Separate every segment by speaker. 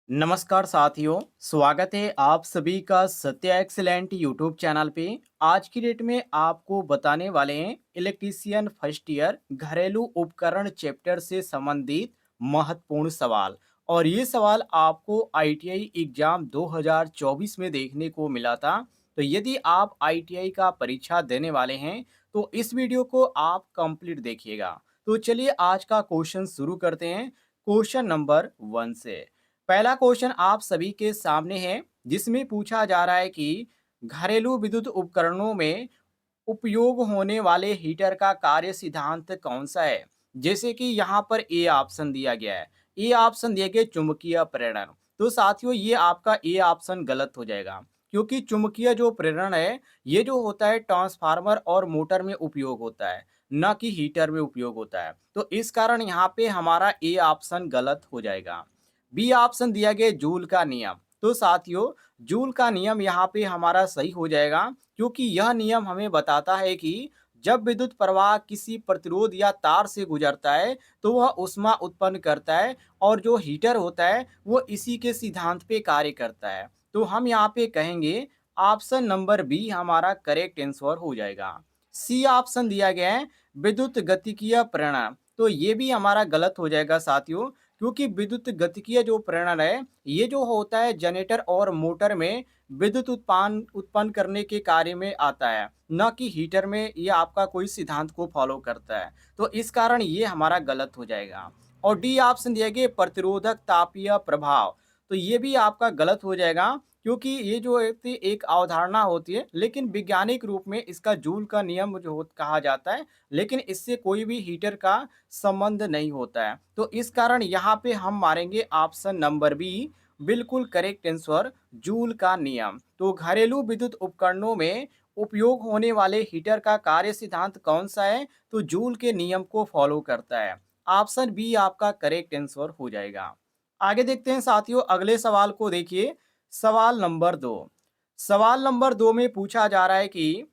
Speaker 1: नमस्कार साथियों, स्वागत है आप सभी का सत्य एक्सीलेंट यूट्यूब चैनल पे। आज की डेट में आपको बताने वाले हैं इलेक्ट्रीशियन फर्स्ट ईयर घरेलू उपकरण चैप्टर से संबंधित महत्वपूर्ण सवाल। और ये सवाल आपको आईटीआई एग्जाम 2024 में देखने को मिला था। तो यदि आप आईटीआई का परीक्षा देने वाले हैं तो इस वीडियो को आप कंप्लीट देखिएगा। तो चलिए आज का क्वेश्चन शुरू करते हैं क्वेश्चन नंबर 1 से। पहला क्वेश्चन आप सभी के सामने है, जिसमें पूछा जा रहा है कि घरेलू विद्युत उपकरणों में उपयोग होने वाले हीटर का कार्य सिद्धांत कौन सा है। जैसे कि यहाँ पर ए ऑप्शन दिया गया है। ए ऑप्शन दिया गया चुंबकीय प्रेरण। तो साथियों ये आपका ए ऑप्शन गलत हो जाएगा, क्योंकि चुंबकीय जो प्रेरण है ये जो होता है ट्रांसफार्मर और मोटर में उपयोग होता है, न कि हीटर में उपयोग होता है। तो इस कारण यहाँ पे हमारा ए ऑप्शन गलत हो जाएगा। बी ऑप्शन दिया गया जूल का नियम। तो साथियों जूल का नियम यहाँ पे हमारा सही हो जाएगा, क्योंकि यह नियम हमें बताता है कि जब विद्युत प्रवाह किसी प्रतिरोध या तार से गुजरता है तो वह ऊष्मा उत्पन्न करता है, और जो हीटर होता है वो इसी के सिद्धांत पे कार्य करता है। तो हम यहाँ पे कहेंगे ऑप्शन नंबर बी हमारा करेक्ट आंसर हो जाएगा। सी ऑप्शन दिया गया है विद्युत गतिकीय प्रेरण। तो ये भी हमारा गलत हो जाएगा साथियों, क्योंकि विद्युत गतिकीय जो प्रेरण है ये जो होता है जनरेटर और मोटर में विद्युत उत्पादन उत्पन्न करने के कार्य में आता है, न कि हीटर में ये आपका कोई सिद्धांत को फॉलो करता है। तो इस कारण ये हमारा गलत हो जाएगा। और डी ऑप्शन दिया गया प्रतिरोधक तापीय प्रभाव। तो ये भी आपका गलत हो जाएगा, क्योंकि ये जो एक अवधारणा होती है, लेकिन वैज्ञानिक रूप में इसका जूल का नियम जो कहा जाता है, लेकिन इससे कोई भी हीटर का संबंध नहीं होता है। तो इस कारण यहाँ पे हम मारेंगे ऑप्शन नंबर बी, बिल्कुल करेक्ट आंसर जूल का नियम। तो घरेलू विद्युत उपकरणों में उपयोग होने वाले हीटर का कार्य सिद्धांत कौन सा है, तो जूल के नियम को फॉलो करता है। ऑप्शन बी आपका करेक्ट आंसर हो जाएगा। आगे देखते हैं साथियों, अगले सवाल को देखिए। सवाल नंबर 2। सवाल नंबर 2 में पूछा जा रहा है कि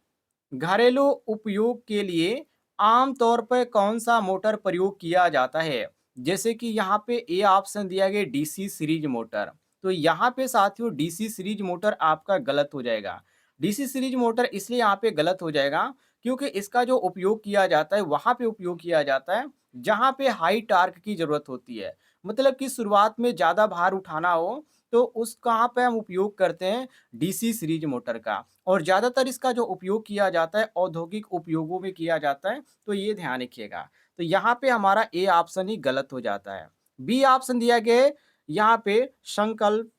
Speaker 1: घरेलू उपयोग के लिए आम तौर पर कौन सा मोटर प्रयोग किया जाता है। जैसे कि यहाँ पे ए ऑप्शन दिया गया डीसी सीरीज मोटर। तो यहाँ पे साथियों डीसी सीरीज मोटर आपका गलत हो जाएगा। डीसी सीरीज मोटर इसलिए यहाँ पे गलत हो जाएगा, क्योंकि इसका जो उपयोग किया जाता है वहाँ पे उपयोग किया जाता है जहाँ पे हाई टार्क की जरूरत होती है। मतलब कि शुरुआत में ज़्यादा भार उठाना हो तो उस कहाँ पे हम उपयोग करते हैं डीसी सीरीज मोटर का। और ज़्यादातर इसका जो उपयोग किया जाता है औद्योगिक उपयोगों में किया जाता है। तो ये ध्यान रखिएगा। तो यहाँ पे हमारा ए ऑप्शन ही गलत हो जाता है। बी ऑप्शन दिया गया है यहाँ पे संकल्प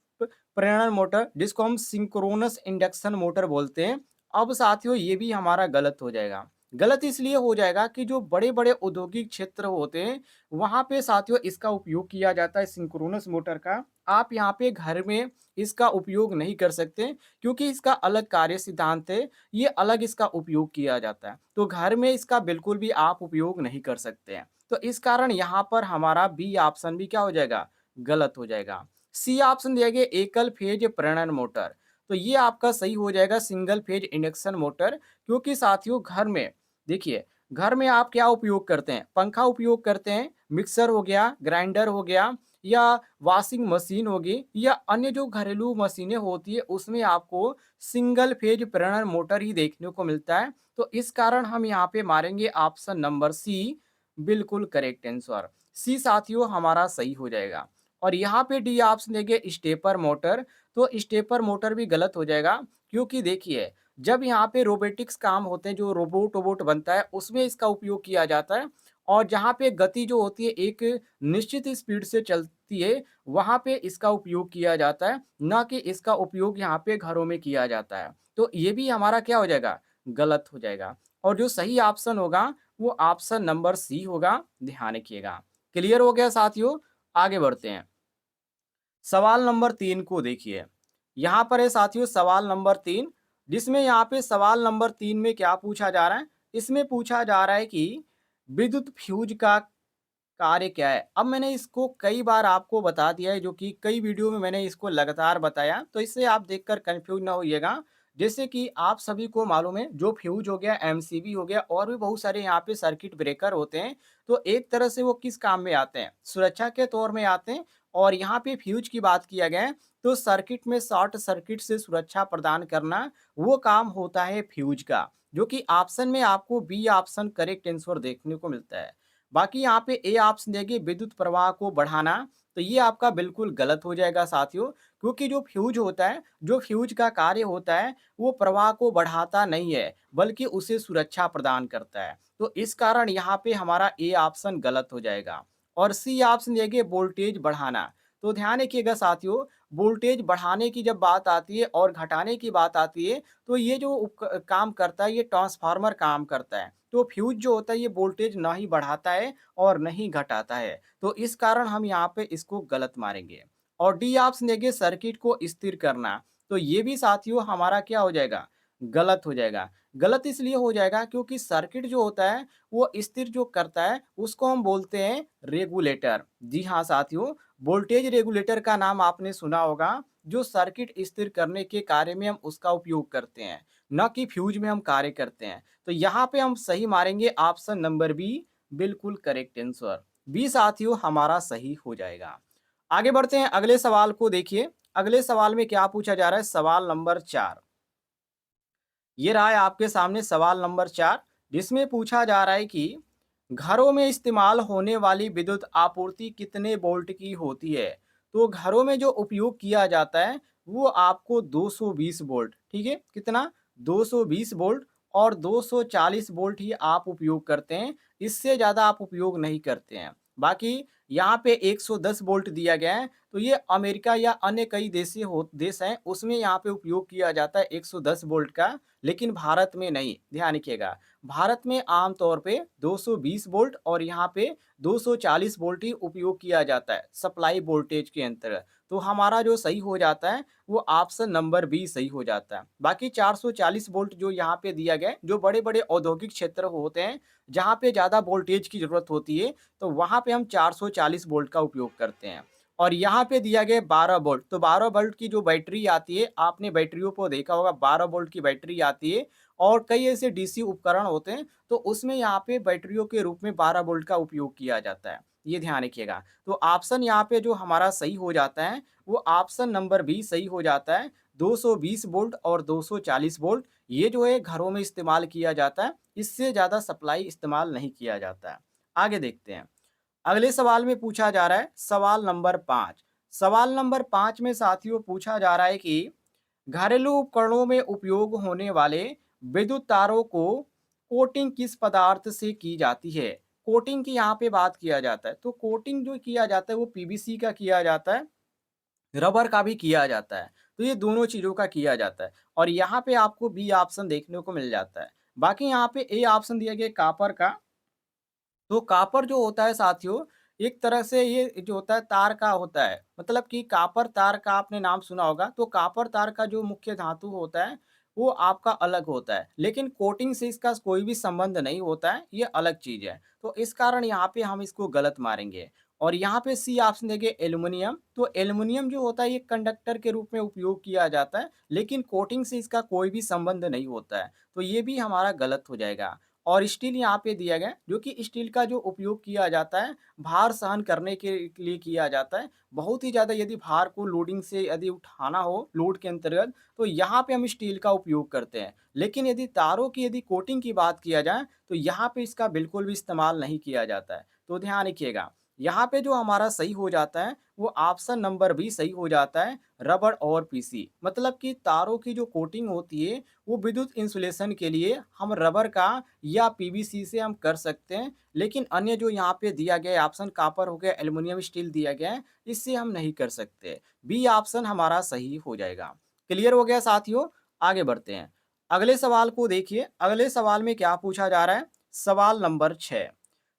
Speaker 1: प्रेरण मोटर, जिसको हम सिंक्रोनस इंडक्शन मोटर बोलते हैं। अब साथियों ये भी हमारा गलत हो जाएगा। गलत इसलिए हो जाएगा कि जो बड़े बड़े औद्योगिक क्षेत्र होते हैं वहाँ पे साथियों इसका उपयोग किया जाता है सिंक्रोनस मोटर का। आप यहाँ पे घर में इसका उपयोग नहीं कर सकते, क्योंकि इसका अलग कार्य सिद्धांत है, ये अलग इसका उपयोग किया जाता है। तो घर में इसका बिल्कुल भी आप उपयोग नहीं कर सकते हैं। तो इस कारण यहाँ पर हमारा बी ऑप्शन भी क्या हो जाएगा, गलत हो जाएगा। सी ऑप्शन दिया गया एकल फेज प्रेरण मोटर। तो ये आपका सही हो जाएगा सिंगल फेज इंडक्शन मोटर। क्योंकि साथियों घर में देखिए, घर में आप क्या उपयोग करते हैं, पंखा उपयोग करते हैं, मिक्सर हो गया, ग्राइंडर हो गया, या वॉशिंग मशीन होगी, या अन्य जो घरेलू मशीनें होती है उसमें आपको सिंगल फेज प्रेरण मोटर ही देखने को मिलता है। तो इस कारण हम यहाँ पे मारेंगे ऑप्शन नंबर सी, बिल्कुल करेक्ट आंसर। सी साथियों हमारा सही हो जाएगा। और यहाँ पे डी ऑप्शन देंगे स्टेपर मोटर। तो स्टेपर मोटर भी गलत हो जाएगा, क्योंकि देखिए जब यहाँ पे रोबोटिक्स काम होते हैं, जो रोबोट वोबोट बनता है उसमें इसका उपयोग किया जाता है। और जहाँ पे गति जो होती है एक निश्चित स्पीड से चलती है, वहाँ पे इसका उपयोग किया जाता है, ना कि इसका उपयोग यहाँ पे घरों में किया जाता है। तो ये भी हमारा क्या हो जाएगा, गलत हो जाएगा। और जो सही ऑप्शन होगा वो ऑप्शन नंबर सी होगा, ध्यान रखिएगा। क्लियर हो गया साथियों, आगे बढ़ते हैं। सवाल नंबर 3 को देखिए। यहाँ पर है साथियों सवाल नंबर 3, जिसमें यहाँ पे सवाल नंबर 3 में क्या पूछा जा रहा है? इसमें पूछा जा रहा है कि विद्युत फ्यूज का कार्य क्या है? अब मैंने इसको कई बार आपको बता दिया है, जो कि कई वीडियो में मैंने इसको लगातार बताया, तो इससे आप देखकर कन्फ्यूज़ ना होइएगा। जैसे कि आप सभी को मालूम है, जो फ्यूज हो गया, एमसीबी हो गया, और भी बहुत सारे यहाँ पे सर्किट ब्रेकर होते हैं। तो एक तरह से वो किस काम में आते हैं? सुरक्षा के तौर में आते हैं, और यहाँ पे फ्यूज की बात किया गया है तो सर्किट में शॉर्ट सर्किट से सुरक्षा प्रदान करना वो काम होता है फ्यूज का, जो कि ऑप्शन में आपको बी ऑप्शन करेक्ट आंसर देखने को मिलता है। बाकी यहाँ पे ए ऑप्शन देंगे विद्युत प्रवाह को बढ़ाना, तो ये आपका बिल्कुल गलत हो जाएगा साथियों, क्योंकि जो फ्यूज होता है, जो फ्यूज का कार्य होता है, वो प्रवाह को बढ़ाता नहीं है, बल्कि उसे सुरक्षा प्रदान करता है। तो इस कारण यहाँ पे हमारा ए ऑप्शन गलत हो जाएगा। और सी ऑप्शन देंगे वोल्टेज बढ़ाना। तो ध्यान रखिएगा साथियों, वोल्टेज बढ़ाने की जब बात आती है और घटाने की बात आती है, तो ये जो काम करता है, ये ट्रांसफार्मर काम करता है। तो फ्यूज जो होता है ये वोल्टेज ना ही बढ़ाता है और ना ही घटाता है। तो इस कारण हम यहाँ पे इसको गलत मारेंगे। और डी ऑप्शन देंगे सर्किट को स्थिर करना। तो ये भी साथियों हमारा क्या हो जाएगा? गलत हो जाएगा। गलत इसलिए हो जाएगा क्योंकि सर्किट जो होता है वो स्थिर जो करता है उसको हम बोलते हैं रेगुलेटर। जी हाँ साथियों, वोल्टेज रेगुलेटर का नाम आपने सुना होगा, जो सर्किट स्थिर करने के कार्य में हम उसका उपयोग करते हैं, न कि फ्यूज में हम कार्य करते हैं। तो यहाँ पे हम सही मारेंगे ऑप्शन नंबर बी, बिल्कुल करेक्ट आंसर। बी साथियों हमारा सही हो जाएगा। आगे बढ़ते हैं, अगले सवाल को देखिए। अगले सवाल में क्या पूछा जा रहा है? सवाल नंबर 4। ये रहा है आपके सामने सवाल नंबर 4, जिसमें पूछा जा रहा है कि घरों में इस्तेमाल होने वाली विद्युत आपूर्ति कितने वोल्ट की होती है? तो घरों में जो उपयोग किया जाता है वो आपको 220 वोल्ट, ठीक है? कितना? 220 वोल्ट और 240 वोल्ट ही आप उपयोग करते हैं, इससे ज़्यादा आप उपयोग नहीं करते हैं। बाकी यहाँ पे 110 वोल्ट दिया गया है, तो ये अमेरिका या अन्य कई देश हैं, उसमें यहाँ पे उपयोग किया जाता है 110 वोल्ट का, लेकिन भारत में नहीं। ध्यान रखिएगा, भारत में आम तौर पे 220 वोल्ट और यहाँ पे 240 वोल्ट ही उपयोग किया जाता है सप्लाई वोल्टेज के अंतर्गत। तो हमारा जो सही हो जाता है वो ऑप्शन नंबर बी सही हो जाता है। बाकी 440 वोल्ट जो यहाँ पे दिया गया है, जो बड़े-बड़े औद्योगिक क्षेत्र होते हैं, जहाँ पे ज़्यादा वोल्टेज की ज़रूरत होती है, तो वहाँ पे हम 440 वोल्ट का उपयोग करते हैं। और यहाँ पे दिया गया 12 वोल्ट, तो 12 वोल्ट की जो बैटरी आती है, आपने बैटरियों को देखा होगा, 12 वोल्ट की बैटरी आती है और कई ऐसे डीसी उपकरण होते हैं, तो उसमें यहाँ पे बैटरियों के रूप में 12 वोल्ट का उपयोग किया जाता है। ये ध्यान रखिएगा। तो ऑप्शन यहाँ पे जो हमारा सही हो जाता है, वो ऑप्शन नंबर बी सही हो जाता है। 220 वोल्ट और 240 वोल्ट ये जो है घरों में इस्तेमाल किया जाता है, इससे ज़्यादा सप्लाई इस्तेमाल नहीं किया जाता है। आगे देखते हैं। अगले सवाल में पूछा जा रहा है सवाल नंबर 5। सवाल नंबर 5 में साथियों पूछा जा रहा है कि घरेलू उपकरणों में उपयोग होने वाले विद्युत तारों को कोटिंग किस पदार्थ से की जाती है? कोटिंग की यहाँ पे बात किया जाता है। तो कोटिंग जो किया जाता है वो पीवीसी का किया जाता है, रबर का भी किया जाता है। तो ये दोनों चीज़ों का किया जाता है और यहाँ पे आपको बी ऑप्शन देखने को मिल जाता है। बाकी यहाँ पे ए ऑप्शन दिया गया कॉपर का। तो कॉपर जो होता है साथियों, एक तरह से ये जो होता है तार का होता है, मतलब कि कॉपर तार का आपने नाम सुना होगा। तो कॉपर तार का जो मुख्य धातु होता है, वो आपका अलग होता है, लेकिन कोटिंग से इसका कोई भी संबंध नहीं होता है, ये अलग चीज़ है। तो इस कारण यहाँ पे हम इसको गलत मारेंगे। और यहाँ पे सी ऑप्शन देंगे एल्युमिनियम। तो एल्युमिनियम जो होता है ये कंडक्टर के रूप में उपयोग किया जाता है, लेकिन कोटिंग से इसका कोई भी संबंध नहीं होता है। तो ये भी हमारा गलत हो जाएगा। और स्टील यहाँ पे दिया गया है, जो कि स्टील का जो उपयोग किया जाता है, भार सहन करने के लिए किया जाता है। बहुत ही ज़्यादा यदि भार को लोडिंग से यदि उठाना हो लोड के अंतर्गत, तो यहाँ पे हम स्टील का उपयोग करते हैं। लेकिन यदि तारों की यदि कोटिंग की बात किया जाए, तो यहाँ पे इसका बिल्कुल भी इस्तेमाल नहीं किया जाता है। तो ध्यान रखिएगा, यहाँ पे जो हमारा सही हो जाता है, वो ऑप्शन नंबर बी सही हो जाता है, रबड़ और पीसी। मतलब कि तारों की जो कोटिंग होती है, वो विद्युत इंसुलेशन के लिए हम रबर का या पीवीसी से हम कर सकते हैं, लेकिन अन्य जो यहाँ पे दिया गया है ऑप्शन कॉपर हो गया, एल्युमिनियम स्टील दिया गया है, इससे हम नहीं कर सकते। बी ऑप्शन हमारा सही हो जाएगा। क्लियर हो गया साथियों? आगे बढ़ते हैं। अगले सवाल को देखिए, अगले सवाल में क्या पूछा जा रहा है? सवाल नंबर 6।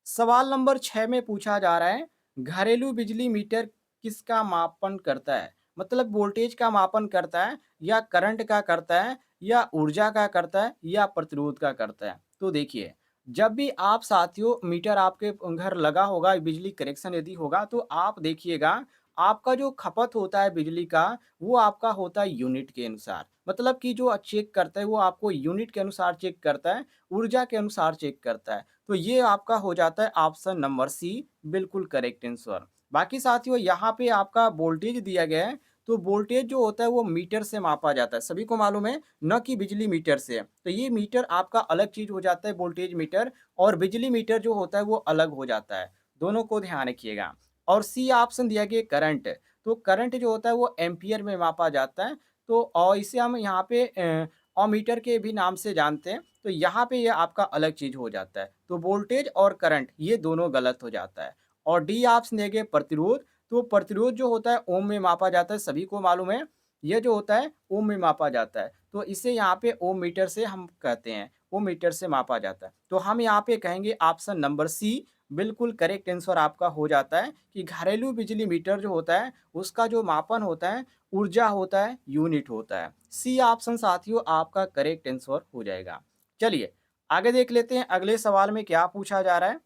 Speaker 1: सवाल नंबर 6 में पूछा जा रहा है, घरेलू बिजली मीटर किसका मापन करता है? मतलब वोल्टेज का मापन करता है या करंट का करता है या ऊर्जा का करता है या प्रतिरोध का करता है? तो देखिए, जब भी आप साथियों मीटर आपके घर लगा होगा, बिजली कनेक्शन यदि होगा, तो आप देखिएगा आपका जो खपत होता है बिजली का, वो आपका होता है यूनिट के अनुसार। मतलब कि जो चेक करता है वो आपको यूनिट के अनुसार चेक करता है, ऊर्जा के अनुसार चेक करता है। तो ये आपका हो जाता है ऑप्शन नंबर सी, बिल्कुल करेक्ट आंसर। बाकी साथियों यहाँ पे आपका वोल्टेज दिया गया है, तो वोल्टेज जो होता है वो मीटर से मापा जाता है, सभी को मालूम है, न कि बिजली मीटर से। तो ये मीटर आपका अलग चीज़ हो जाता है वोल्टेज मीटर, और बिजली मीटर जो होता है वो अलग हो जाता है, दोनों को ध्यान रखिएगा। और सी ऑप्शन दिया गया करंट, तो करंट जो होता है वो एम्पियर में मापा जाता है, तो और इसे हम यहाँ पे अमीटर के भी नाम से जानते हैं, तो यहाँ पे ये आपका अलग चीज़ हो जाता है। तो वोल्टेज और करंट ये दोनों गलत हो जाता है। और डी ऑप्शन देंगे प्रतिरोध, तो प्रतिरोध जो होता है ओम में मापा जाता है, सभी को मालूम है, ये जो होता है ओम में मापा जाता है, तो इसे यहाँ पे ओम मीटर से हम कहते हैं, ओम मीटर से मापा जाता है। तो हम यहाँ पे कहेंगे ऑप्शन नंबर सी बिल्कुल करेक्ट आंसर आपका हो जाता है कि घरेलू बिजली मीटर जो होता है उसका जो मापन होता है ऊर्जा होता है, यूनिट होता है। सी ऑप्शन साथियों आपका करेक्ट आंसर हो जाएगा। चलिए आगे देख लेते हैं अगले सवाल में क्या पूछा जा रहा है।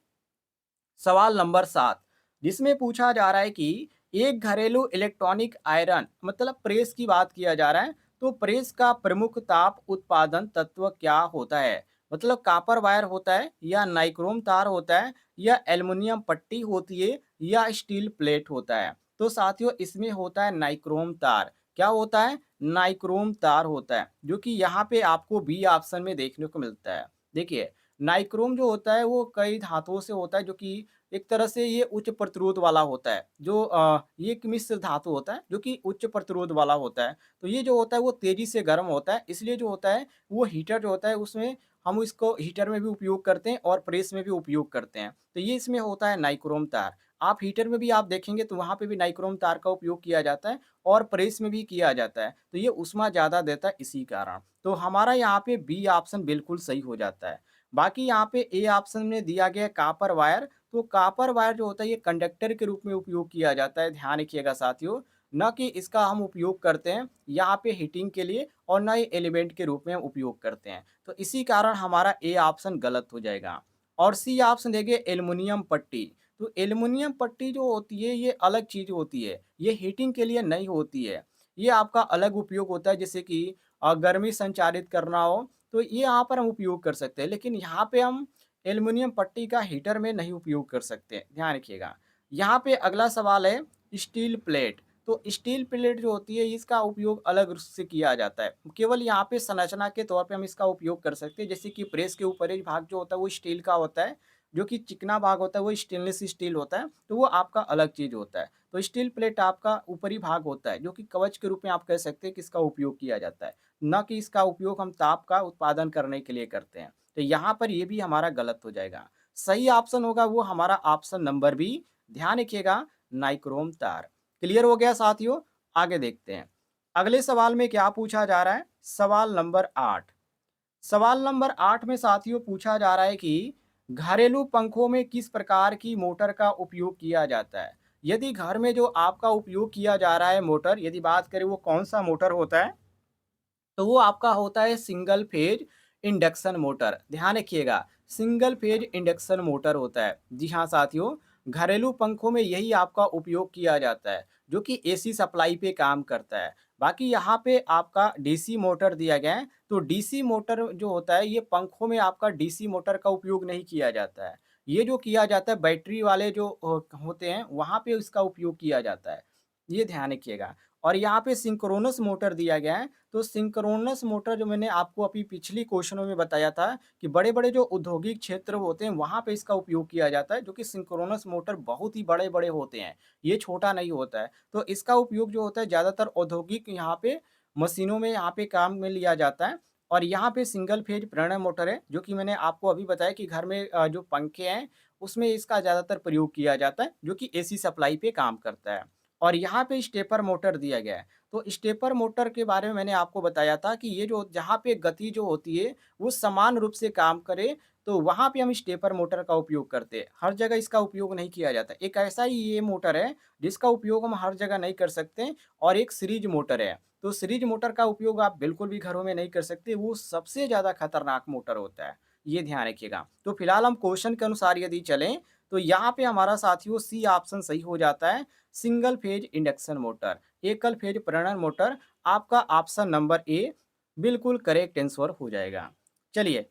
Speaker 1: सवाल नंबर 7, जिसमें पूछा जा रहा है कि एक घरेलू इलेक्ट्रॉनिक आयरन मतलब प्रेस की बात किया जा रहा है, तो प्रेस का प्रमुख ताप उत्पादन तत्व क्या होता है? मतलब कॉपर वायर होता है, या नाइक्रोम तार होता है, या एल्युमिनियम पट्टी होती है, या स्टील प्लेट होता है? तो साथियों इसमें होता है नाइक्रोम तार। क्या होता है? नाइक्रोम तार होता है, जो कि यहाँ पे आपको बी ऑप्शन में देखने को मिलता है। देखिए, नाइक्रोम जो होता है वो कई धातुओं से होता है, जो कि एक तरह से ये उच्च प्रतिरोध वाला होता है, जो ये एक मिश्र धातु होता है जो कि उच्च प्रतिरोध वाला होता है। तो ये जो होता है वो तेजी से गर्म होता है, इसलिए जो होता है वो हीटर जो होता है उसमें हम इसको हीटर में भी उपयोग करते हैं और प्रेस में भी उपयोग करते हैं। तो ये इसमें होता है नाइक्रोम तार। आप हीटर में भी आप देखेंगे तो वहाँ पे भी नाइक्रोम तार का उपयोग किया जाता है और प्रेस में भी किया जाता है। तो ये ऊष्मा ज़्यादा देता है इसी कारण। तो हमारा यहाँ पे बी ऑप्शन बिल्कुल सही हो जाता है। बाकी यहाँ पे ए ऑप्शन में दिया गया है कॉपर वायर, तो कॉपर वायर जो होता है ये कंडक्टर के रूप में उपयोग किया जाता है, ध्यान रखिएगा साथियों, न कि इसका हम उपयोग करते हैं यहाँ पे हीटिंग के लिए, और न ही एलिमेंट के रूप में हम उपयोग करते हैं। तो इसी कारण हमारा ए ऑप्शन गलत हो जाएगा। और सी ऑप्शन देंगे एल्युमिनियम पट्टी, तो एल्युमिनियम पट्टी जो होती है ये अलग चीज़ होती है, ये हीटिंग के लिए नहीं होती है, ये आपका अलग उपयोग होता है, जैसे कि गर्मी संचारित करना हो तो ये यहाँ पर हम उपयोग कर सकते हैं, लेकिन यहाँ पे हम एल्युमिनियम पट्टी का हीटर में नहीं उपयोग कर सकते, ध्यान रखिएगा। यहाँ पे अगला सवाल है स्टील प्लेट, तो स्टील प्लेट जो होती है इसका उपयोग अलग रूप से किया जाता है, केवल यहाँ पे संरचना के तौर पे हम इसका उपयोग कर सकते हैं, जैसे कि प्रेस के ऊपरी भाग जो होता है वो स्टील का होता है, जो कि चिकना भाग होता है वो स्टेनलेस स्टील होता है, तो वो आपका अलग चीज़ होता है। तो स्टील प्लेट आपका ऊपरी भाग होता है, जो कि कवच के रूप में आप कह सकते हैं कि इसका उपयोग किया जाता है, न कि इसका उपयोग हम ताप का उत्पादन करने के लिए करते हैं। तो यहाँ पर ये भी हमारा गलत हो जाएगा। सही ऑप्शन होगा वो हमारा ऑप्शन नंबर बी, ध्यान रखिएगा, नाइक्रोम तार। क्लियर हो गया साथियों? आगे देखते हैं। अगले सवाल में क्या पूछा जा रहा है? सवाल नंबर 8। सवाल नंबर 8 में साथियों पूछा जा रहा है कि घरेलू पंखों में किस प्रकार की मोटर का उपयोग किया जाता है? यदि घर में जो आपका उपयोग किया जा रहा है मोटर, यदि बात करें वो कौन-सा मोटर होता है? तो वो आपका होता है सिंगल फेज इंडक्शन मोटर, ध्यान रखिएगा, सिंगल फेज इंडक्शन मोटर होता है। जी हाँ साथियों, घरेलू पंखों में यही आपका उपयोग किया जाता है, जो कि एसी सप्लाई पे काम करता है। बाकी यहाँ पे आपका डीसी मोटर दिया गया है, तो डीसी मोटर जो होता है ये पंखों में आपका डीसी मोटर का उपयोग नहीं किया जाता है, ये जो किया जाता है बैटरी वाले जो होते हैं वहाँ पे इसका उपयोग किया जाता है, ये ध्यान रखिएगा। और यहाँ पे सिंक्रोनस मोटर दिया गया है, तो सिंक्रोनस मोटर जो मैंने आपको अभी पिछली क्वेश्चनों में बताया था कि बड़े-बड़े जो औद्योगिक क्षेत्र होते हैं वहाँ पे इसका उपयोग किया जाता है, जो कि सिंक्रोनस मोटर बहुत ही बड़े-बड़े होते हैं, ये छोटा नहीं होता है। तो इसका उपयोग जो होता है ज़्यादातर औद्योगिक यहाँ पे मशीनों में यहाँ पे काम में लिया जाता है। और यहाँ पे सिंगल फेज प्रेरण मोटर है, जो कि मैंने आपको अभी बताया कि घर में जो पंखे हैं उसमें इसका ज़्यादातर प्रयोग किया जाता है, जो कि एसी सप्लाई पे काम करता है। और यहाँ पे स्टेपर मोटर दिया गया है। तो स्टेपर मोटर के बारे में मैंने आपको बताया था कि ये जो जहाँ पे गति जो होती है वो समान रूप से काम करे, तो वहाँ पे हम स्टेपर मोटर का उपयोग करते हैं। हर जगह इसका उपयोग नहीं किया जाता। एक ऐसा ही ये मोटर है जिसका उपयोग हम हर जगह नहीं कर सकते, और एक सीरीज मोटर है। तो सीरीज मोटर का उपयोग आप बिल्कुल भी घरों में नहीं कर सकते, वो सबसे ज़्यादा खतरनाक मोटर होता है। ये ध्यान रखिएगा। तो फिलहाल हम क्वेश्चन के अनुसार यदि चलें तो यहाँ पे हमारा साथियों सी ऑप्शन सही हो जाता है, सिंगल फेज इंडक्शन मोटर, एकल फेज प्रेरण मोटर, आपका ऑप्शन नंबर ए बिल्कुल करेक्ट आंसर हो जाएगा। चलिए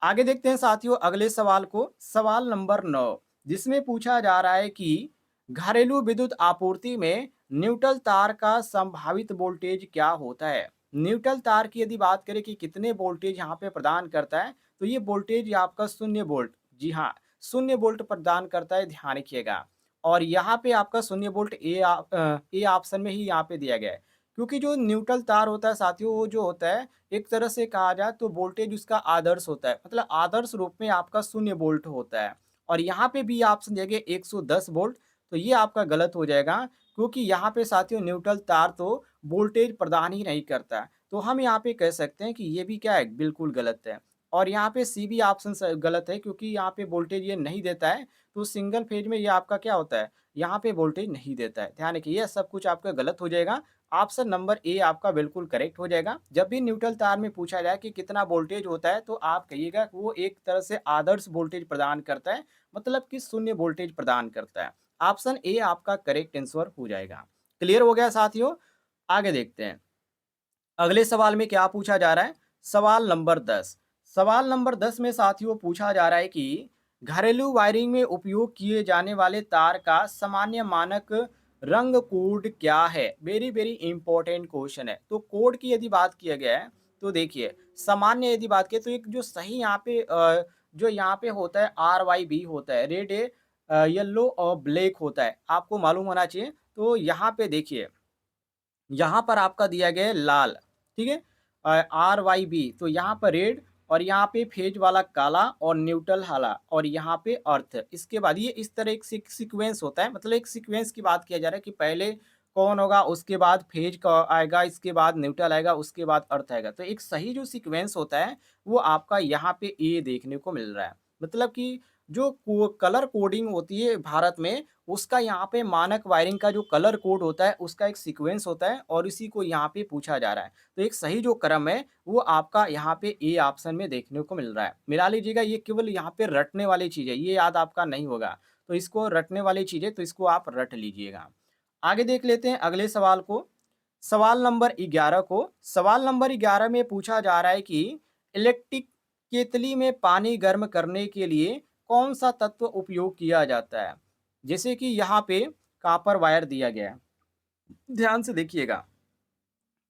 Speaker 1: आगे देखते हैं साथियों अगले सवाल को, सवाल नंबर 9, जिसमें पूछा जा रहा है कि घरेलू विद्युत आपूर्ति में न्यूट्रल तार का संभावित वोल्टेज क्या होता है? न्यूट्रल तार की यदि बात करें कि कितने वोल्टेज यहाँ पे प्रदान करता है, तो ये वोल्टेज आपका 0 वोल्ट, जी हाँ, 0 वोल्ट प्रदान करता है, ध्यान रखिएगा। और यहाँ पे आपका 0 वोल्ट ए ऑप्शन में ही यहाँ पे दिया गया है। क्योंकि जो न्यूट्रल तार होता है साथियों, वो जो होता है, एक तरह से कहा जाए तो वोल्टेज उसका आदर्श होता है, मतलब आदर्श रूप में आपका 0 वोल्ट होता है। और यहाँ पे बी ऑप्शन दिया गया 110 वोल्ट, तो ये आपका गलत हो जाएगा, क्योंकि यहाँ पे साथियों न्यूट्रल तार तो वोल्टेज प्रदान ही नहीं करता है। तो हम यहाँ पे कह सकते हैं कि ये भी क्या है, बिल्कुल गलत है। और यहाँ पे सी भी ऑप्शन गलत है, क्योंकि यहाँ पे वोल्टेज ये नहीं देता है, तो सिंगल फेज में ये आपका क्या होता है, यहाँ पे वोल्टेज नहीं देता है। ध्यान रखिए, ये सब कुछ आपका गलत हो जाएगा। ऑप्शन नंबर ए आपका बिल्कुल करेक्ट हो जाएगा। जब भी न्यूट्रल तार में पूछा जाए कि कितना वोल्टेज होता है, तो आप कहिएगा कि वो एक तरह से आदर्श वोल्टेज प्रदान करता है, मतलब कि शून्य वोल्टेज प्रदान करता है। ऑप्शन ए आपका करेक्ट आंसर हो जाएगा। क्लियर हो गया साथियों? आगे देखते हैं। अगले सवाल में क्या पूछा जा रहा है? सवाल नंबर 10। सवाल नंबर 10 में साथियों पूछा जा रहा है कि घरेलू वायरिंग में उपयोग किए जाने वाले तार का सामान्य मानक रंग कोड क्या है? वेरी वेरी इंपॉर्टेंट क्वेश्चन है। तो कोड की यदि बात किया गया है, तो देखिए, सामान्य यदि बात करें तो एक जो सही यहाँ पे जो यहाँ पे होता है RYB होता है, रेड, येलो और ब्लैक होता है, आपको मालूम होना चाहिए। तो यहाँ पे देखिए, यहाँ पर आपका दिया गया है लाल, ठीक है, RYB, तो यहाँ पर रेड, और यहाँ पे फेज वाला काला और न्यूट्रल हरा, और यहाँ पे अर्थ। इसके बाद ये इस तरह एक सीक्वेंस होता है, मतलब एक सीक्वेंस की बात किया जा रहा है कि पहले कौन होगा, उसके बाद फेज का आएगा, इसके बाद न्यूट्रल आएगा, उसके बाद अर्थ आएगा। तो एक सही जो सीक्वेंस होता है, वो आपका यहाँ पे ए देखने को मिल रहा है। मतलब कि जो कलर कोडिंग होती है भारत में, उसका यहाँ पे मानक वायरिंग का जो कलर कोड होता है, उसका एक सीक्वेंस होता है, और इसी को यहाँ पे पूछा जा रहा है। तो एक सही जो क्रम है, वो आपका यहाँ पे ए ऑप्शन में देखने को मिल रहा है। मिला लीजिएगा, ये केवल यहाँ पे रटने वाली चीज़ है, ये याद आपका नहीं होगा। तो इसको रटने वाली चीज़ है, तो इसको आप रट लीजिएगा। आगे देख लेते हैं अगले सवाल को। सवाल नंबर 11 को, सवाल नंबर 11 में पूछा जा रहा है कि इलेक्ट्रिक केतली में पानी गर्म करने के लिए कौन सा तत्व उपयोग किया जाता है? जैसे कि यहाँ पे कॉपर वायर दिया गया है, ध्यान से देखिएगा।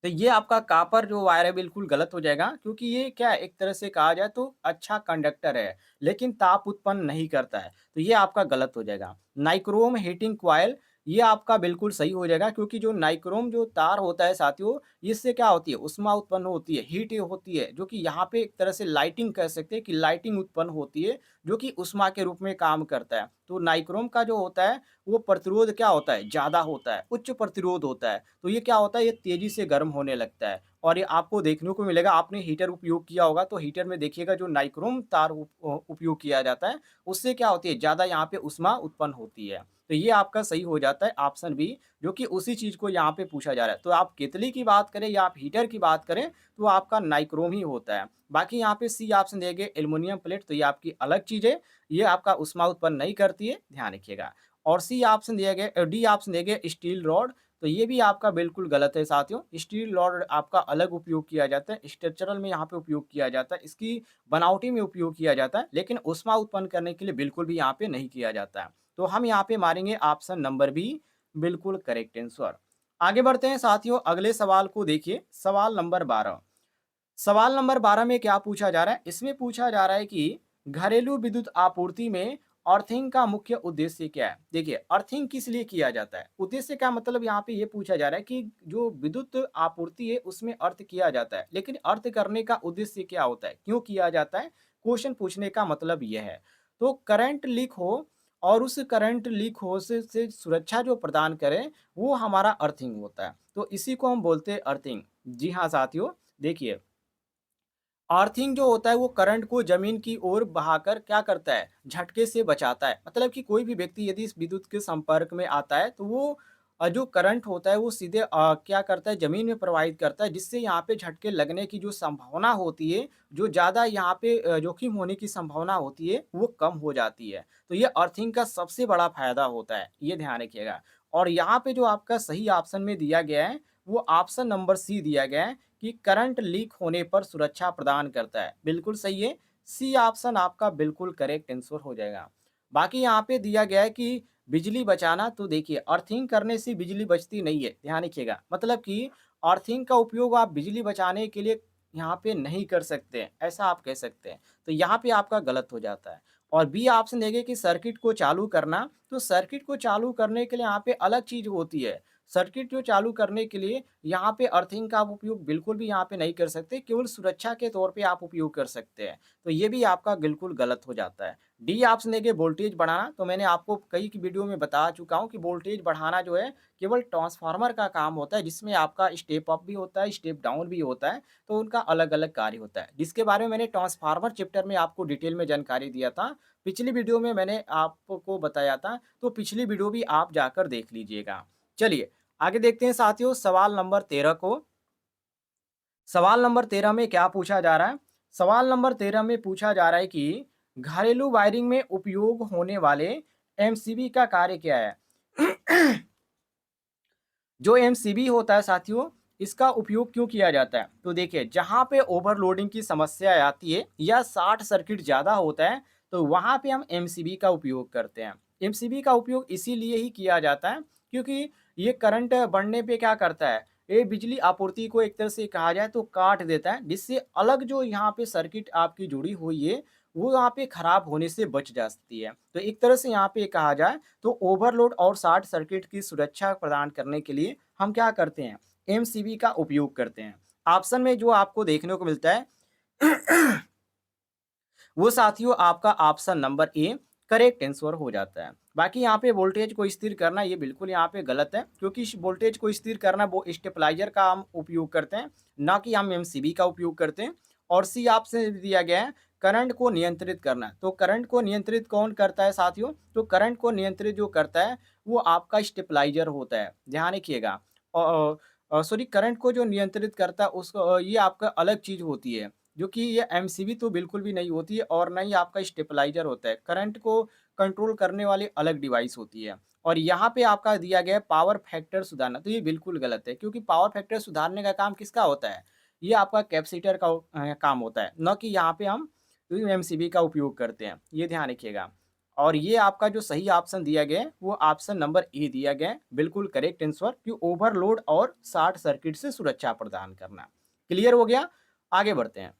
Speaker 1: तो ये आपका कॉपर जो वायर है बिल्कुल गलत हो जाएगा, क्योंकि ये क्या है, एक तरह से कहा जाए तो अच्छा कंडक्टर है, लेकिन ताप उत्पन्न नहीं करता है, तो ये आपका गलत हो जाएगा। नाइक्रोम हीटिंग कॉइल, ये आपका बिल्कुल सही हो जाएगा, क्योंकि जो नाइक्रोम जो तार होता है साथियों, इससे क्या होती है, ऊष्मा उत्पन्न होती है, हीट होती है, जो कि यहाँ पे एक तरह से लाइटिंग कह सकते हैं कि लाइटिंग उत्पन्न होती है, जो कि ऊष्मा के रूप में काम करता है। तो नाइक्रोम का जो होता है, वो प्रतिरोध क्या होता है, ज़्यादा होता है, उच्च प्रतिरोध होता है। तो ये क्या होता है, ये तेज़ी से गर्म होने लगता है। और ये आपको देखने को मिलेगा, आपने हीटर उपयोग किया होगा, तो हीटर में देखिएगा जो नाइक्रोम तार उपयोग किया जाता है, उससे क्या होती है, ज़्यादा यहाँ पे ऊष्मा उत्पन्न होती है। तो ये आपका सही हो जाता है ऑप्शन बी, जो कि उसी चीज़ को यहाँ पे पूछा जा रहा है। तो आप केतली की बात करें या आप हीटर की बात करें, तो आपका नाइक्रोम ही होता है। बाकी यहाँ पे सी ऑप्शन दिए गए एल्युमिनियम प्लेट, तो ये आपकी अलग चीज़ है, ये आपका ऊष्मा उत्पन्न नहीं करती है, ध्यान रखिएगा। और सी ऑप्शन दिया गया, डी ऑप्शन दिया गया स्टील रॉड, तो ये भी आपका बिल्कुल गलत है साथियों। स्टील रॉड आपका अलग उपयोग किया जाता है, स्ट्रक्चरल में यहाँ पे उपयोग किया जाता है, इसकी बनावटी में उपयोग किया जाता है, लेकिन ऊष्मा उत्पन्न करने के लिए बिल्कुल भी यहाँ पे नहीं किया जाता है। तो हम यहाँ पे मारेंगे ऑप्शन नंबर बी, बिल्कुल करेक्ट आंसर। आगे बढ़ते हैं साथियों, अगले सवाल को देखिए, सवाल नंबर 12। सवाल नंबर 12 में क्या पूछा जा रहा है? इसमें पूछा जा रहा है कि घरेलू विद्युत आपूर्ति में अर्थिंग का मुख्य उद्देश्य क्या है? देखिए, अर्थिंग किस लिए किया जाता है? उद्देश्य का मतलब यहाँ पे ये पूछा जा रहा है कि जो विद्युत आपूर्ति है, उसमें अर्थ किया जाता है, लेकिन अर्थ करने का उद्देश्य क्या होता है? क्यों किया जाता है? क्वेश्चन पूछने का मतलब यह है। तो करंट लीक हो, और उस करंट लीक हो से सुरक्षा जो प्रदान करें, वो हमारा अर्थिंग होता है। तो इसी को हम बोलते हैं अर्थिंग। जी हाँ साथियों, देखिए, अर्थिंग जो होता है, वो करंट को जमीन की ओर बहाकर क्या करता है, झटके से बचाता है। मतलब कि कोई भी व्यक्ति यदि इस विद्युत के संपर्क में आता है, तो वो जो करंट होता है, वो सीधे क्या करता है, जमीन में प्रवाहित करता है, जिससे यहाँ पे झटके लगने की जो संभावना होती है, जो ज़्यादा यहाँ पे जोखिम होने की संभावना होती है, वो कम हो जाती है। तो ये अर्थिंग का सबसे बड़ा फायदा होता है, ये ध्यान रखिएगा। और यहाँ पे जो आपका सही ऑप्शन में दिया गया है, वो ऑप्शन नंबर सी दिया गया है कि करंट लीक होने पर सुरक्षा प्रदान करता है। बिल्कुल सही है, सी ऑप्शन आपका बिल्कुल करेक्ट आंसर हो जाएगा। बाकी यहाँ पे दिया गया है कि बिजली बचाना तो देखिए अर्थिंग करने से बिजली बचती नहीं है, ध्यान रखिएगा। मतलब कि अर्थिंग का उपयोग आप बिजली बचाने के लिए यहाँ पे नहीं कर सकते हैं, ऐसा आप कह सकते हैं। तो यहाँ पे आपका गलत हो जाता है। और बी ऑप्शन देंगे कि सर्किट को चालू करना, तो सर्किट को चालू करने के लिए यहाँ पे अलग चीज़ होती है। सर्किट को चालू करने के लिए यहाँ पे अर्थिंग का आप उपयोग बिल्कुल भी यहाँ पे नहीं कर सकते, केवल सुरक्षा के तौर पे आप उपयोग कर सकते हैं। तो ये भी आपका बिल्कुल गलत हो जाता है। डी ऑप्शन देंगे वोल्टेज बढ़ाना, तो मैंने आपको कई की वीडियो में बता चुका हूँ कि वोल्टेज बढ़ाना जो है केवल ट्रांसफार्मर का काम होता है, जिसमें आपका स्टेप अप भी होता है, स्टेप डाउन भी होता है, तो उनका अलग-अलग कार्य होता है। जिसके बारे में मैंने ट्रांसफार्मर चैप्टर में आपको डिटेल में जानकारी दिया था। पिछली वीडियो में मैंने आपको बताया था, तो पिछली वीडियो भी आप जाकर देख लीजिएगा। चलिए, आगे देखते हैं साथियों सवाल नंबर 13 को। सवाल नंबर 13 में क्या पूछा जा रहा है? सवाल नंबर 13 में पूछा जा रहा है कि घरेलू वायरिंग में उपयोग होने वाले एमसीबी का कार्य क्या है? जो एमसीबी होता है साथियों, इसका उपयोग क्यों किया जाता है? तो देखिए, जहाँ पे ओवरलोडिंग की समस्या आती है या शॉर्ट सर्किट ज़्यादा होता है, तो वहाँ पे हम एमसीबी का उपयोग करते हैं। एमसीबी का उपयोग इसीलिए ही किया जाता है, क्योंकि ये करंट बढ़ने पे क्या करता है, ये बिजली आपूर्ति को एक तरह से कहा जाए तो काट देता है, जिससे अलग जो यहाँ पे सर्किट आपकी जुड़ी हुई है, वो यहाँ पे खराब होने से बच जाती है। तो एक तरह से यहाँ पे कहा जाए तो ओवरलोड और शॉर्ट सर्किट की सुरक्षा प्रदान करने के लिए हम क्या करते हैं? एमसीबी का उपयोग करते हैं। ऑप्शन में जो आपको देखने को मिलता है वो साथियों आपका option number A correct answer हो जाता है। बाकी यहाँ पे वोल्टेज को स्थिर करना ये बिल्कुल यहाँ पे गलत है, क्योंकि इस वोल्टेज को स्थिर करना वो स्टेबलाइजर का हम उपयोग करते हैं, ना कि हम एमसीबी का उपयोग करते हैं। और सी ऑप्शन दिया गया है करंट को नियंत्रित करना। तो करंट को नियंत्रित कौन करता है साथियों? तो करंट को नियंत्रित जो करता है वो आपका स्टेबलाइजर होता है, ध्यान रखिएगा। सॉरी, करंट को जो नियंत्रित करता है उसको ये आपका अलग चीज़ होती है, जो कि ये एमसीबी तो बिल्कुल भी नहीं होती है और ना ही आपका स्टेबलाइजर होता है। करंट को कंट्रोल करने वाली अलग डिवाइस होती है। और यहाँ पे आपका दिया गया है पावर फैक्टर सुधारना, तो ये बिल्कुल गलत है, क्योंकि पावर फैक्टर सुधारने का काम किसका होता है? ये आपका कैपेसिटर का काम होता है, ना कि यहाँ पे हम एमसीबी का उपयोग करते हैं, ये ध्यान रखिएगा। और ये आपका जो सही ऑप्शन दिया गया है वो ऑप्शन नंबर ए दिया गया है, बिल्कुल करेक्ट आंसर, कि ओवरलोड और शॉर्ट सर्किट से सुरक्षा प्रदान करना। क्लियर हो गया? आगे बढ़ते हैं।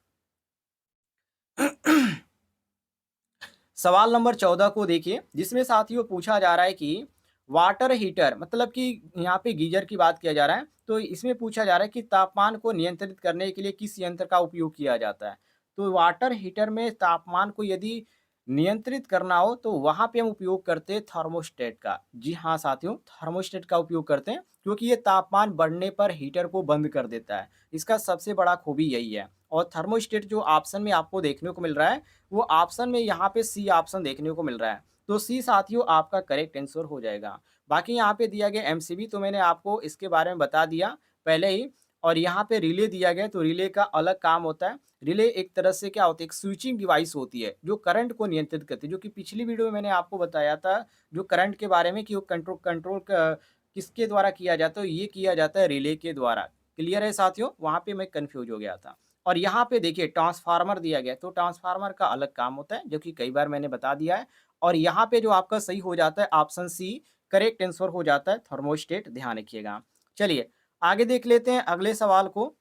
Speaker 1: सवाल नंबर 14 को देखिए, जिसमें साथियों पूछा जा रहा है कि वाटर हीटर, मतलब कि यहाँ पे गीजर की बात किया जा रहा है, तो इसमें पूछा जा रहा है कि तापमान को नियंत्रित करने के लिए किस यंत्र का उपयोग किया जाता है? तो वाटर हीटर में तापमान को यदि नियंत्रित करना हो तो वहाँ पे हम उपयोग करते हैं थर्मोस्टेट का। जी हाँ साथियों, थर्मोस्टेट का उपयोग करते हैं, क्योंकि ये तापमान बढ़ने पर हीटर को बंद कर देता है। इसका सबसे बड़ा खूबी यही है। और थर्मोस्टेट जो ऑप्शन में आपको देखने को मिल रहा है, वो ऑप्शन में यहाँ पे सी ऑप्शन देखने को मिल रहा है। तो सी साथियों आपका करेक्ट आंसर हो जाएगा। बाकी यहाँ पे दिया गया एमसीबी, तो मैंने आपको इसके बारे में बता दिया पहले ही। और यहाँ पे रिले दिया गया, तो रिले का अलग काम होता है। रिले एक तरह से क्या होती है, एक स्विचिंग डिवाइस होती है जो करंट को नियंत्रित करती है, जो कि पिछली वीडियो में मैंने आपको बताया था जो करंट के बारे में, कि वो कंट्रोल कंट्रोल किसके द्वारा किया जाता है, ये किया जाता है रिले के द्वारा। क्लियर है साथियों? वहाँ पे मैं कंफ्यूज हो गया था। और यहाँ पे देखिए ट्रांसफार्मर दिया गया है, तो ट्रांसफार्मर का अलग काम होता है, जो कि कई बार मैंने बता दिया है। और यहाँ पे जो आपका सही हो जाता है ऑप्शन सी करेक्ट आंसर हो जाता है थर्मोस्टेट, ध्यान रखिएगा। चलिए आगे देख लेते हैं अगले सवाल को।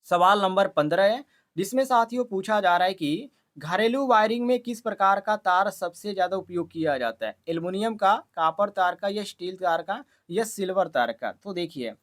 Speaker 1: सवाल नंबर 15 है, जिसमें साथियों पूछा जा रहा है कि घरेलू वायरिंग में किस प्रकार का तार सबसे ज़्यादा उपयोग किया जाता है? एल्युमिनियम का, कॉपर तार का, या स्टील तार का, या सिल्वर तार का? तो देखिए,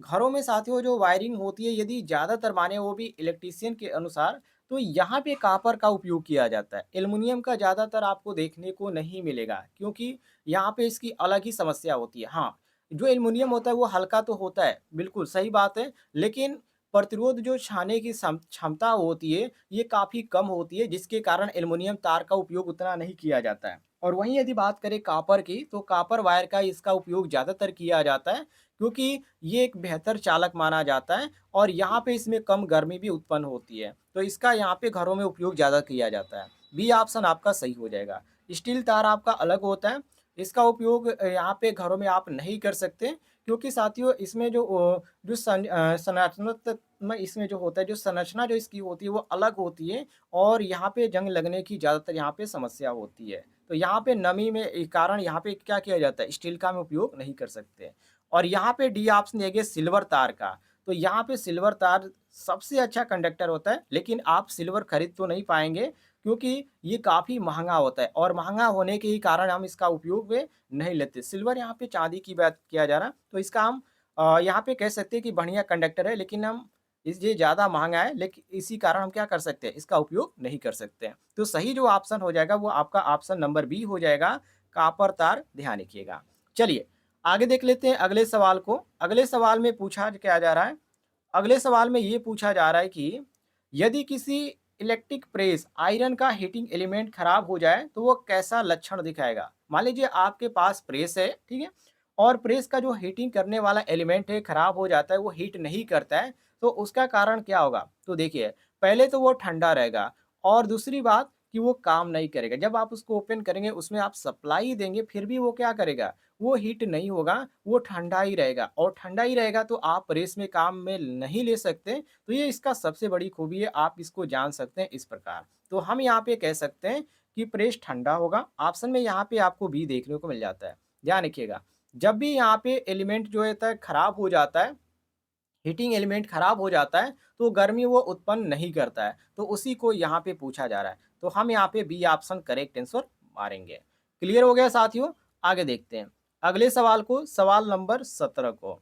Speaker 1: घरों में साथियों जो वायरिंग होती है, यदि ज़्यादातर माने वो भी इलेक्ट्रीशियन के अनुसार, तो यहाँ पे कॉपर का उपयोग किया जाता है। एल्युमिनियम का ज़्यादातर आपको देखने को नहीं मिलेगा, क्योंकि यहाँ पे इसकी अलग ही समस्या होती है। हाँ, जो एल्युमिनियम होता है वो हल्का तो होता है, बिल्कुल सही बात है, लेकिन प्रतिरोध जो छाने की क्षमता होती है, ये काफ़ी कम होती है, जिसके कारण एल्युमिनियम तार का उपयोग उतना नहीं किया जाता है। और वहीं यदि बात करें कॉपर की, तो कॉपर वायर का इसका उपयोग ज़्यादातर किया जाता है, क्योंकि ये एक बेहतर चालक माना जाता है और यहाँ पे इसमें कम गर्मी भी उत्पन्न होती है। तो इसका यहाँ पे घरों में उपयोग ज़्यादा किया जाता है। बी ऑप्शन आपका सही हो जाएगा। स्टील तार आपका अलग होता है, इसका उपयोग यहाँ पे घरों में आप नहीं कर सकते, क्योंकि साथियों इसमें जो जो संरचनात्मक इसमें जो होता है, जो संरचना जो इसकी होती है वो अलग होती है और यहाँ पे जंग लगने की ज़्यादातर यहाँ पे समस्या होती है। तो यहाँ पे नमी में कारण यहाँ पे क्या किया जाता है, स्टील का हम उपयोग नहीं कर सकते। और यहाँ पे डी ऑप्शन दिया गया सिल्वर तार का। तो यहाँ पे सिल्वर तार सबसे अच्छा कंडक्टर होता है, लेकिन आप सिल्वर खरीद तो नहीं पाएँगे क्योंकि ये काफ़ी महँगा होता है और महँगा होने के ही कारण हम इसका उपयोग में नहीं लेते। सिल्वर यहाँ पे चाँदी की बात किया जा रहा है, तो इसका हम यहाँ पे कह सकते हैं कि बढ़िया कंडक्टर है, लेकिन हम इस ये ज़्यादा महँगा है, लेकिन इसी कारण हम क्या कर सकते हैं, इसका उपयोग नहीं कर सकते हैं। तो सही जो ऑप्शन हो जाएगा वो आपका ऑप्शन नंबर बी हो जाएगा, कॉपर तार, ध्यान रखिएगा। चलिए, आगे देख लेते हैं अगले सवाल को। अगले सवाल में पूछा क्या जा रहा है, अगले सवाल में ये पूछा जा रहा है कि यदि किसी इलेक्ट्रिक प्रेस आयरन का हीटिंग एलिमेंट खराब हो जाए तो वो कैसा लक्षण दिखाएगा। मान लीजिए आपके पास प्रेस है, ठीक है, और प्रेस का जो हीटिंग करने वाला एलिमेंट है खराब हो जाता है, वो हीट नहीं करता है, तो उसका कारण क्या होगा। तो देखिए, पहले तो वो ठंडा रहेगा और दूसरी बात कि वो काम नहीं करेगा। जब आप उसको ओपन करेंगे, उसमें आप सप्लाई देंगे, फिर भी वो क्या करेगा, वो हीट नहीं होगा, वो ठंडा ही रहेगा और ठंडा ही रहेगा तो आप प्रेस में काम में नहीं ले सकते। तो ये इसका सबसे बड़ी खूबी है, आप इसको जान सकते हैं इस प्रकार। तो हम यहाँ पे कह सकते हैं कि प्रेस ठंडा होगा। ऑप्शन में यहाँ पे आपको बी देखने को मिल जाता है। ध्यान रखिएगा, जब भी यहाँ पे एलिमेंट जो होता है खराब हो जाता है, हीटिंग एलिमेंट खराब हो जाता है, तो गर्मी वो उत्पन्न नहीं करता है। तो उसी को यहाँ पे पूछा जा रहा है। तो हम यहाँ पे बी ऑप्शन करेक्ट आंसर मारेंगे। क्लियर हो गया साथियों? आगे देखते हैं अगले सवाल को, सवाल नंबर 17 को।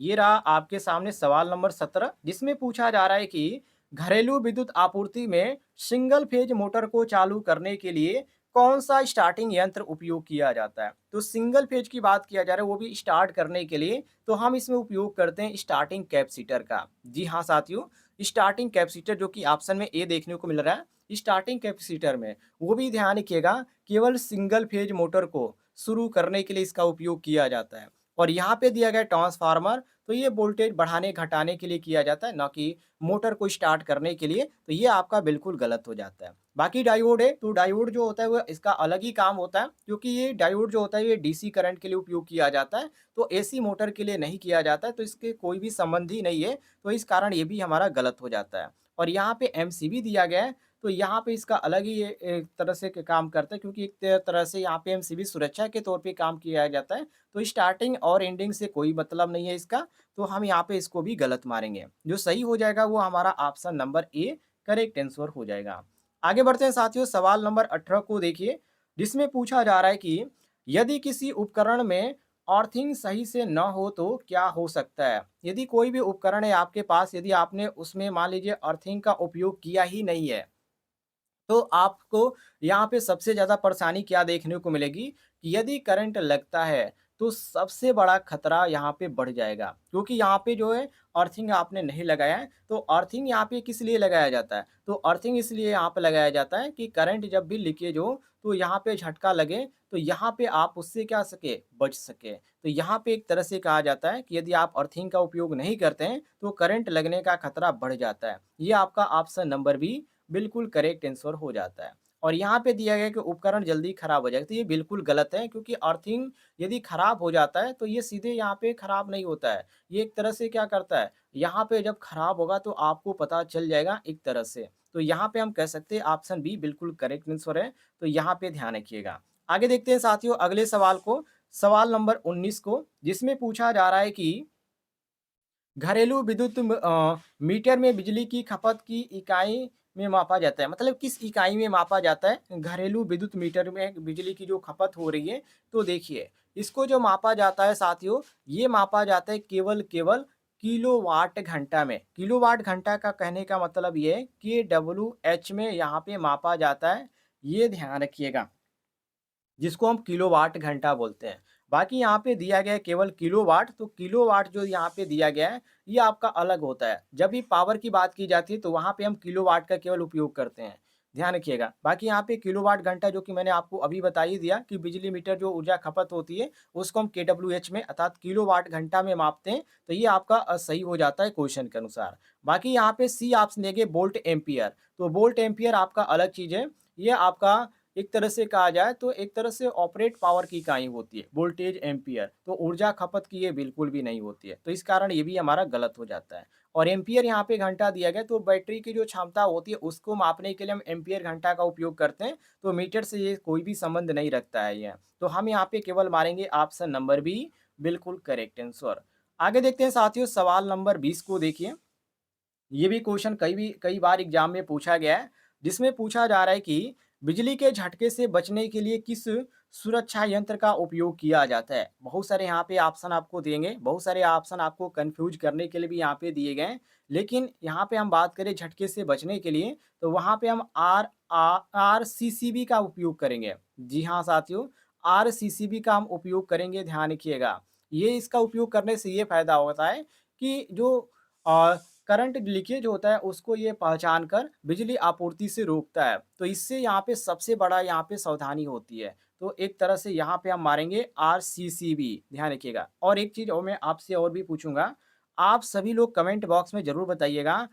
Speaker 1: ये रहा आपके सामने सवाल नंबर 17, जिसमें पूछा जा रहा है कि घरेलू विद्युत आपूर्ति में सिंगल फेज मोटर को चालू करने के लिए कौन सा स्टार्टिंग यंत्र उपयोग किया जाता है। तो सिंगल फेज की बात किया जा रहा है, वो भी स्टार्ट करने के लिए, तो हम इसमें उपयोग करते हैं स्टार्टिंग कैपेसिटर का। जी हाँ साथियों, स्टार्टिंग कैपेसिटर जो कि ऑप्शन में ए देखने को मिल रहा है, स्टार्टिंग कैपेसिटर में वो भी ध्यान रखिएगा, केवल सिंगल फेज मोटर को शुरू करने के लिए इसका उपयोग किया जाता है। और यहाँ पे दिया गया ट्रांसफार्मर, तो ये वोल्टेज बढ़ाने घटाने के लिए किया जाता है, ना कि मोटर को स्टार्ट करने के लिए। तो ये आपका बिल्कुल गलत हो जाता है। बाकी डायोड है, तो डायोड जो होता है वो इसका अलग ही काम होता है, क्योंकि ये डायोड जो होता है ये डीसी करंट के लिए उपयोग किया जाता है, तो एसी मोटर के लिए नहीं किया जाता है, तो इसके कोई भी संबंध ही नहीं है। तो इस कारण ये भी हमारा गलत हो जाता है। और यहाँ पे एमसीबी दिया गया है, तो यहाँ पे इसका अलग ही एक तरह से काम करता है, क्योंकि एक तरह से यहाँ पे एमसीबी सुरक्षा के तौर पे काम किया जाता है। तो स्टार्टिंग और एंडिंग से कोई मतलब नहीं है इसका, तो हम यहाँ पे इसको भी गलत मारेंगे। जो सही हो जाएगा वो हमारा option number A correct answer हो जाएगा। आगे बढ़ते हैं साथियों, सवाल नंबर 18 को देखिए, जिसमें पूछा जा रहा है कि यदि किसी उपकरण में अर्थिंग सही से न हो तो क्या हो सकता है। यदि कोई भी उपकरण है आपके पास, यदि आपने उसमें मान लीजिए अर्थिंग का उपयोग किया ही नहीं है, तो आपको यहाँ पे सबसे ज़्यादा परेशानी क्या देखने को मिलेगी कि यदि करंट लगता है, तो सबसे बड़ा खतरा यहाँ पे बढ़ जाएगा। क्योंकि यहाँ पे जो है अर्थिंग आपने नहीं लगाया है, तो अर्थिंग यहाँ पे किस लिए लगाया जाता है? तो अर्थिंग इसलिए यहाँ पे लगाया जाता है कि करंट जब भी लीकेज हो, तो यहाँ पे झटका लगे, तो यहाँ पे आप उससे क्या सके, बच सके। तो यहाँ पे एक तरह से कहा जाता है कि यदि आप अर्थिंग का उपयोग नहीं करते हैं, तो करंट लगने का खतरा बढ़ जाता है। ये आपका ऑप्शन नंबर बी बिल्कुल करेक्ट आंसर हो जाता है। और यहाँ पे दिया गया है कि उपकरण जल्दी खराब हो जाएगा, तो ये बिल्कुल गलत है, क्योंकि अर्थिंग यदि खराब हो जाता है तो ये सीधे यहाँ पे खराब नहीं होता है। ये एक तरह से क्या करता है, यहाँ पे जब खराब होगा तो आपको पता चल जाएगा एक तरह से। तो यहाँ पे हम कह सकते हैं ऑप्शन बी बिल्कुल करेक्ट आंसर है। तो यहाँ पे ध्यान रखिएगा। आगे देखते हैं साथियों अगले सवाल को, सवाल नंबर 19 को, जिसमें पूछा जा रहा है कि घरेलू विद्युत मीटर में बिजली की खपत की इकाई में मापा जाता है। मतलब किस इकाई में मापा जाता है घरेलू विद्युत मीटर में बिजली की जो खपत हो रही है। तो देखिए, इसको जो मापा जाता है साथियों, ये मापा जाता है केवल केवल किलोवाट घंटा में। किलोवाट घंटा का कहने का मतलब ये है कि डब्ल्यूएच में यहाँ पे मापा जाता है, ये ध्यान रखिएगा, जिसको हम किलोवाट घंटा बोलते हैं। बाकी यहाँ पे दिया गया है केवल किलोवाट, तो किलोवाट जो यहाँ पे दिया गया है ये आपका अलग होता है। जब भी पावर की बात की जाती है तो वहाँ पे हम किलोवाट का केवल उपयोग करते हैं, ध्यान रखिएगा। बाकी यहाँ पे किलोवाट घंटा जो कि मैंने आपको अभी बता ही दिया कि बिजली मीटर जो ऊर्जा खपत होती है उसको हम केडब्ल्यूएच में अर्थात किलोवाट घंटा में मापते हैं। तो ये आपका सही हो जाता है क्वेश्चन के अनुसार। बाकी यहाँ पे सी ऑप्शन देंगे वोल्ट एम्पियर, तो वोल्ट एम्पियर आपका अलग चीज़ है। ये आपका एक तरह से कहा जाए तो एक तरह से ऑपरेट पावर की इकाई होती है, वोल्टेज एम्पियर, तो ऊर्जा खपत की ये बिल्कुल भी नहीं होती है, तो इस कारण ये भी हमारा गलत हो जाता है। और एम्पियर यहाँ पे घंटा दिया गया, तो बैटरी की जो क्षमता होती है उसको मापने के लिए हम एम्पियर घंटा का उपयोग करते हैं, तो मीटर से ये कोई भी संबंध नहीं रखता है ये। तो हम यहाँ पे केवल मारेंगे ऑप्शन नंबर बी, बिल्कुल करेक्ट आंसर। आगे देखते हैं साथियों, सवाल नंबर 20 को देखिए। ये भी क्वेश्चन कई बार एग्जाम में पूछा गया है, जिसमें पूछा जा रहा है कि बिजली के झटके से बचने के लिए किस सुरक्षा यंत्र का उपयोग किया जाता है। बहुत सारे यहाँ पे ऑप्शन आपको देंगे, बहुत सारे ऑप्शन आपको कंफ्यूज करने के लिए भी यहाँ पे दिए गए हैं, लेकिन यहाँ पे हम बात करें झटके से बचने के लिए, तो वहाँ पे हम RCCB का उपयोग करेंगे। जी हाँ साथियों, RCCB का हम उपयोग करेंगे, ध्यान रखिएगा। ये इसका उपयोग करने से ये फायदा होता है कि जो करंट लीकेज होता है उसको ये पहचान कर बिजली आपूर्ति से रोकता है। तो इससे यहाँ पे सबसे बड़ा यहाँ पे सावधानी होती है। तो एक तरह से यहाँ पे हम मारेंगे RCCB, ध्यान रखिएगा। और एक चीज़ और मैं आपसे और भी पूछूँगा, आप सभी लोग कमेंट बॉक्स में ज़रूर बताइएगा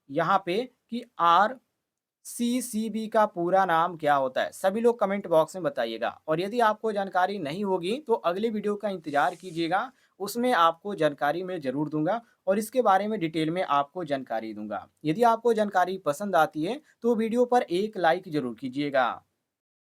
Speaker 1: यहाँ पे कि RCCB का पूरा नाम क्या होता है? सभी लोग कमेंट बॉक्स में बताइएगा। और यदि आपको जानकारी नहीं होगी तो अगले वीडियो का इंतज़ार कीजिएगा, उसमें आपको जानकारी मैं ज़रूर दूँगा और इसके बारे में डिटेल में आपको जानकारी दूँगा। यदि आपको जानकारी पसंद आती है तो वीडियो पर एक लाइक ज़रूर कीजिएगा।